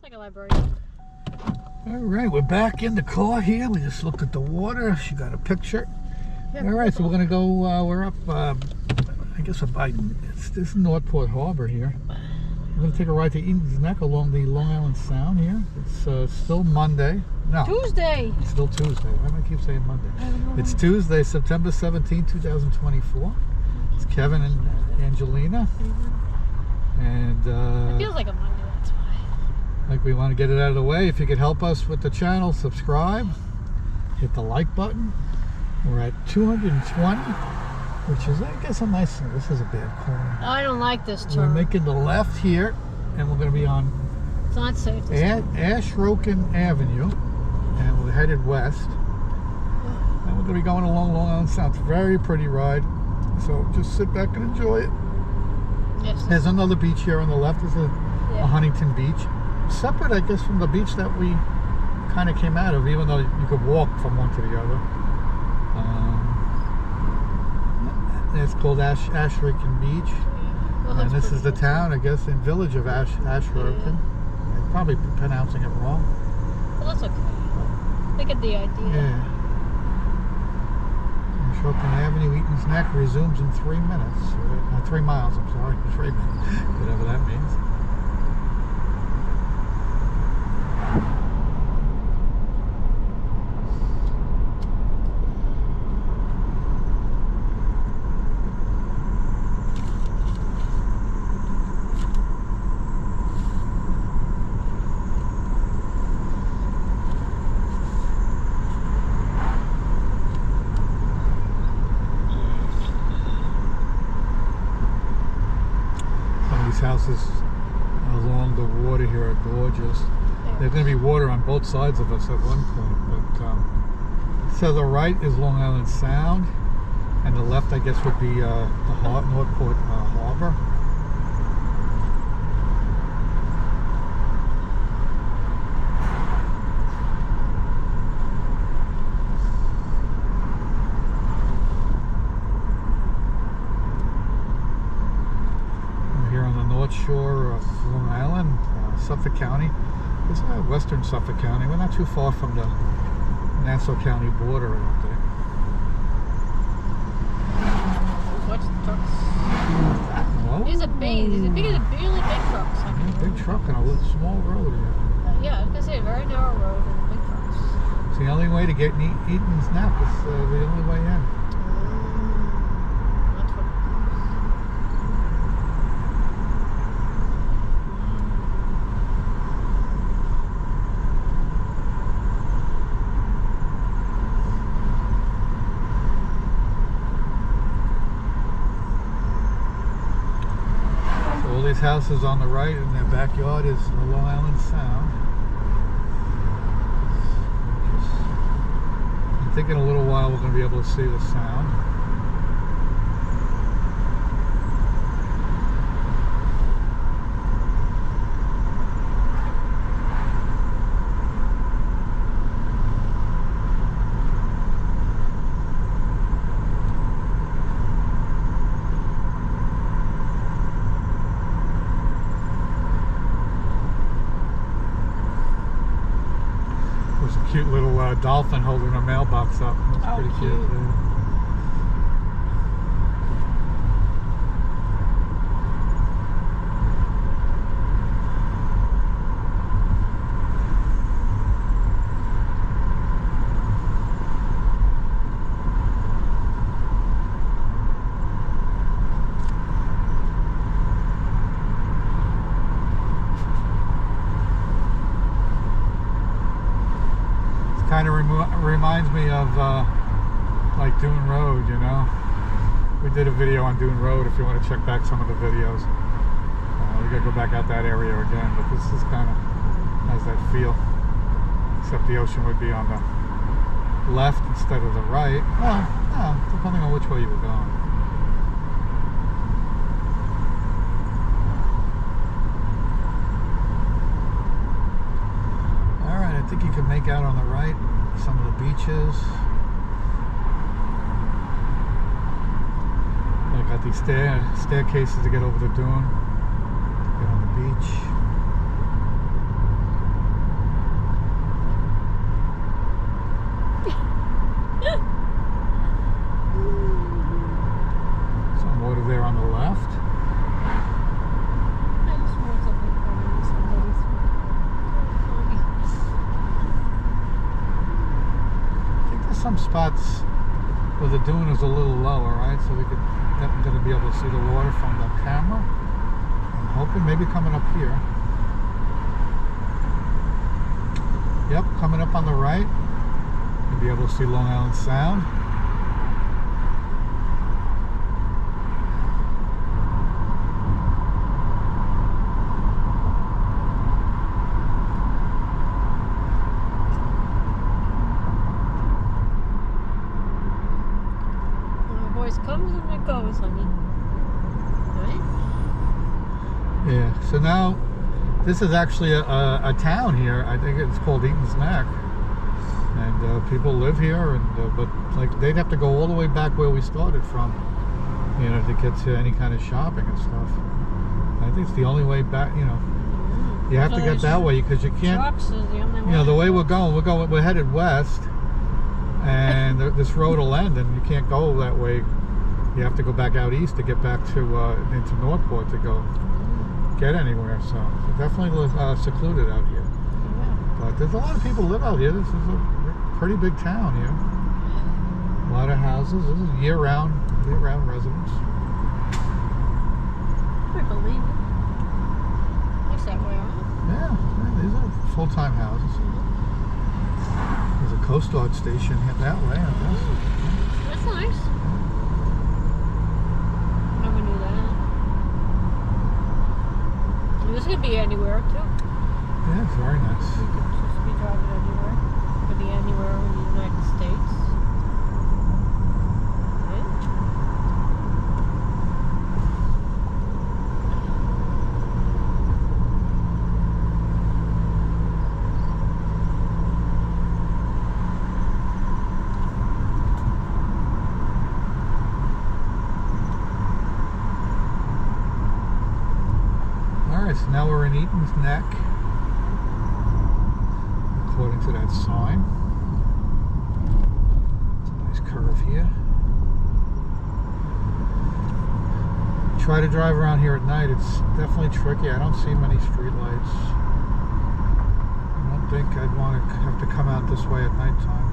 like a library. All right, we're back in the car here. We just looked at the water. She got a picture. Yeah, all right, so we're gonna go. We're up. I guess we're by. This is Northport Harbor here. We're gonna take a ride to Eatons Neck along the Long Island Sound here. It's still Monday. No, Tuesday. It's still Tuesday. Why do I keep saying Monday? I don't know. It's Tuesday, September 17, 2024. It's Kevin and Angelina, and It feels like a Monday. That's why. like we want to get it out of the way. If you could help us with the channel, subscribe, hit the like button. We're at 220, which is, I guess, a nice. This is a bad corner. I don't like this We're turn. making the left here, and we're going to be on It's not safe. This time. Asharoken Avenue, and we're headed west. And we're going to be going along Long Island Sound. It's a very pretty ride, so just sit back and enjoy it. Yes. There's another beach here on the left. There's a Yeah. Huntington Beach, separate, I guess, from the beach that we kind of came out of, even though you could walk from one to the other. It's called Asharoken Beach, Well, and that's this pretty is the cool. town, I guess, in village of Asharoken. I'm probably pronouncing it wrong. Well, that's okay. I get the idea. Yeah. Asharoken Avenue, Eatons Neck resumes in 3 minutes. 3 miles, I'm sorry. 3 minutes. Whatever that means. Houses along the water here are gorgeous. There's going to be water on both sides of us at one point, but so the right is Long Island Sound, and the left, I guess, would be the Northport Harbor. Shore of Long Island, Suffolk County. It's western Suffolk County. We're not too far from the Nassau County border, I don't think. Watch the trucks. Whoa. These are big. These are really big trucks. I mean, Big truck on a little small road here. yeah, I was gonna say a very narrow road and big trucks. It's the only way to get Eatons Neck. It's the only way in. That's what. Houses on the right, and their backyard is the Long Island Sound. I think in a little while we're going to be able to see the sound. Cute little dolphin holding a mailbox up. That's pretty cute. Yeah. Kind of reminds me of like Dune Road, you know. We did a video on Dune Road. If you want to check back some of the videos, we gotta go back out that area again. But this is kind of has that feel, except the ocean would be on the left instead of the right. Well, no, depending on which way you were going. I think you can make out on the right some of the beaches. I got these staircases to get over the dune, get on the beach. some spots where the dune is a little lower, right? So we could definitely be able to see the water from the camera. I'm hoping maybe coming up here. Yep, coming up on the right. You'll be able to see Long Island Sound. Comes and it goes, honey. Right? Yeah, so now this is actually a town here. I think it's called Eatons Neck, and people live here, and but like they'd have to go all the way back where we started from, you know, to get to any kind of shopping and stuff. I think it's the only way back. You know, you have to get that way because you can't. Trucks is the only way. You know, the way we're headed west, and this road will end, and you can't go that way. You have to go back out east to get back to into Northport to go get anywhere. So it's definitely secluded out here. Yeah. But there's a lot of people live out here. This is a pretty big town here. A lot of houses. This is year-round residents. I believe it. Looks that way, huh? Yeah, these are full-time houses. There's a Coast Guard station that way, I guess. That's nice. This could be anywhere too. Yeah, it's very nice. You could just be driving anywhere. It could be anywhere in the United States. So now we're in Eatons Neck, according to that sign. It's a nice curve here. Try to drive around here at night. It's definitely tricky. I don't see many street lights. I don't think I'd want to have to come out this way at nighttime.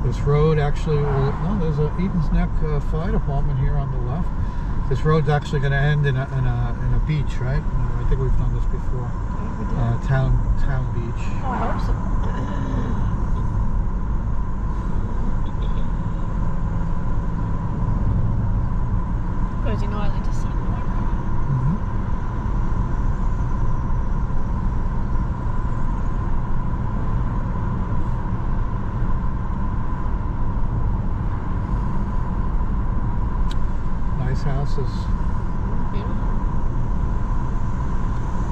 This road actually will, no, there's a Eatons Neck Fire Department here on the left. This road's actually going to end in a beach, right? I think we've done this before. Town beach. Oh, I hope so. Because you know I like to see the water. Houses. Beautiful.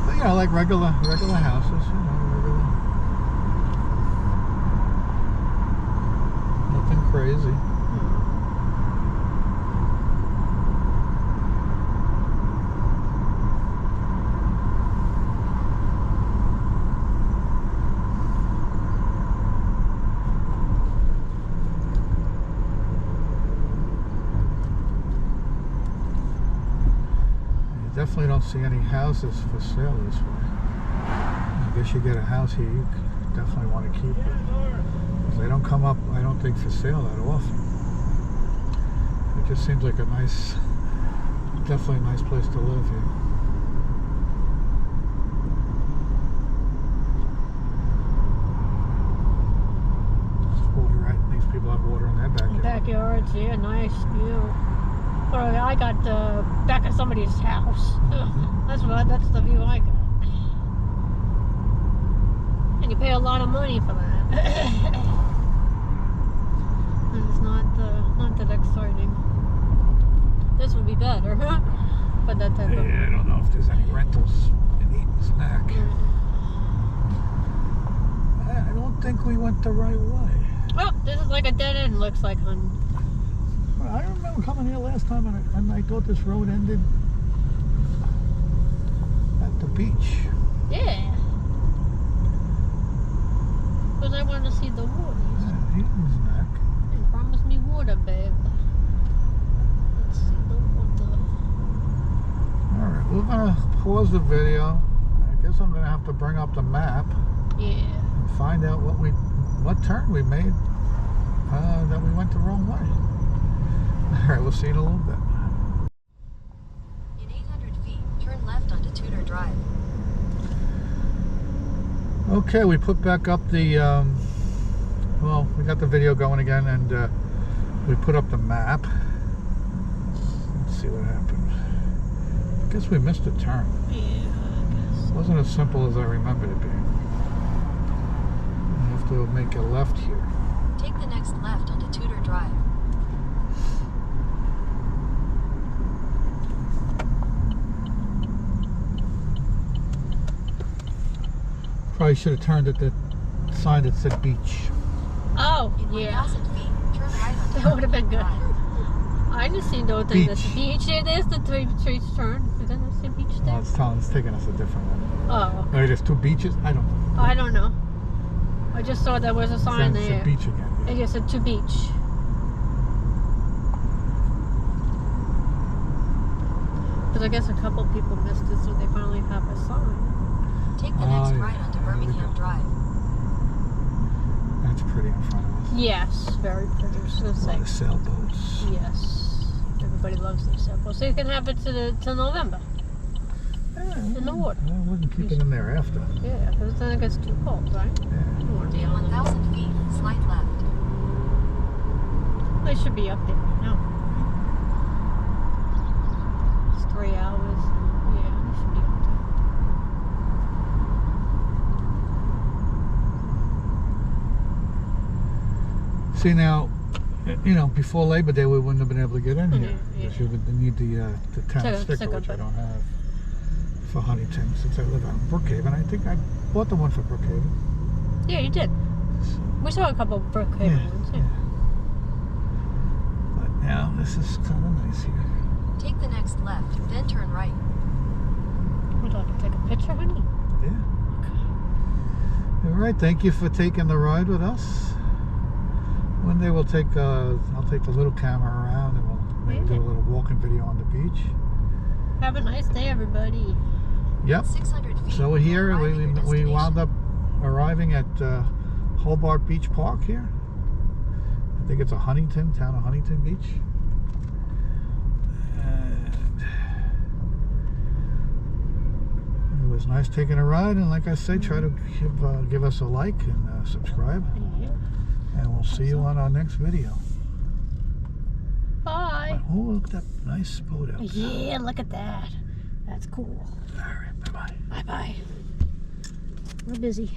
But, you know, like regular houses, you know, nothing crazy. Definitely don't see any houses for sale this way. I guess you get a house here, you definitely want to keep it. Because they don't come up, I don't think, for sale that often. It just seems like a nice, definitely a nice place to live here. Just water, right? These people have water in their backyard. Backyards, yeah, nice view. Well, I got back at somebody's house. That's the view I got. And you pay a lot of money for that. And it's not that exciting. This would be better, huh? But that type of. Yeah, I don't know if there's any rentals in Eatons Neck. I don't think we went the right way. Oh, this is like a dead end, looks like, hon. I remember coming here last time and I thought this road ended at the beach. Yeah. Because I wanted to see the water. Yeah, Eatons Neck. water, babe. Let's see the water. Alright, we're gonna pause the video. I guess I'm gonna have to bring up the map Yeah. and find out what turn we made that we went the wrong way. Alright, we'll see you in a little bit. In 800 feet, turn left onto Tudor Drive. Okay, we put back up the, well, we got the video going again, and we put up the map. Let's see what happened. I guess we missed a turn. Yeah, I guess. It wasn't as simple as I remembered it being. We have to make a left here. Take the next left onto Tudor Drive. Probably should have turned at the sign that said beach. Oh, In yeah. 1,000 feet, turn right onto That would have been good. Drive. I didn't see no thing that's Beach. beach. It is the three turn. Is that the beach Oh, there? it's taking us a different one. Oh, Maybe there's two beaches? I don't know. I don't know. I just saw there was a sign It's there. a beach again. I Yeah. guess it's to beach. Because I guess a couple people missed it, so they finally have a sign. Take the Oh, next yeah. right onto There we Birmingham go. Drive. That's pretty in front of us. Yes, very pretty. So A it's lot like, of sailboats. yes, everybody loves their samples. So you can have it to November. Yeah, In the water. I wouldn't keep it in there after. Yeah, because then it gets too cold, right? Yeah. You don't want to be In on 1,000 feet, slide left. They should be up there right now. It's 3 hours. Yeah, they should be up there. See now, you know, before Labor Day we wouldn't have been able to get in here. Yeah. Because you would need the town sticker, Sticker, which I but- don't have for Huntington since I live out in Brookhaven. I think I bought the one for Brookhaven. Yeah, you did. So, We saw a couple of Brookhaven ones, yeah. But now this is kind of nice here. Take the next left, then turn right. Would you like to take a picture, honey? Yeah. All right. Thank you for taking the ride with us. One day we'll take. I'll take the little camera around and we'll maybe do a little walking video on the beach. Have a nice day, everybody. Yep. 600 feet. So we're here. arrive at your We destination. wound up arriving at Hobart Beach Park here. I think it's a Huntington, town of Huntington Beach. And it was nice taking a ride. And like I said, try to give us a like and subscribe. Yeah. And we'll see you on our next video. Bye. Oh, look at that nice boat out there. Yeah, look at that. That's cool. All right, bye-bye. Bye-bye. We're busy.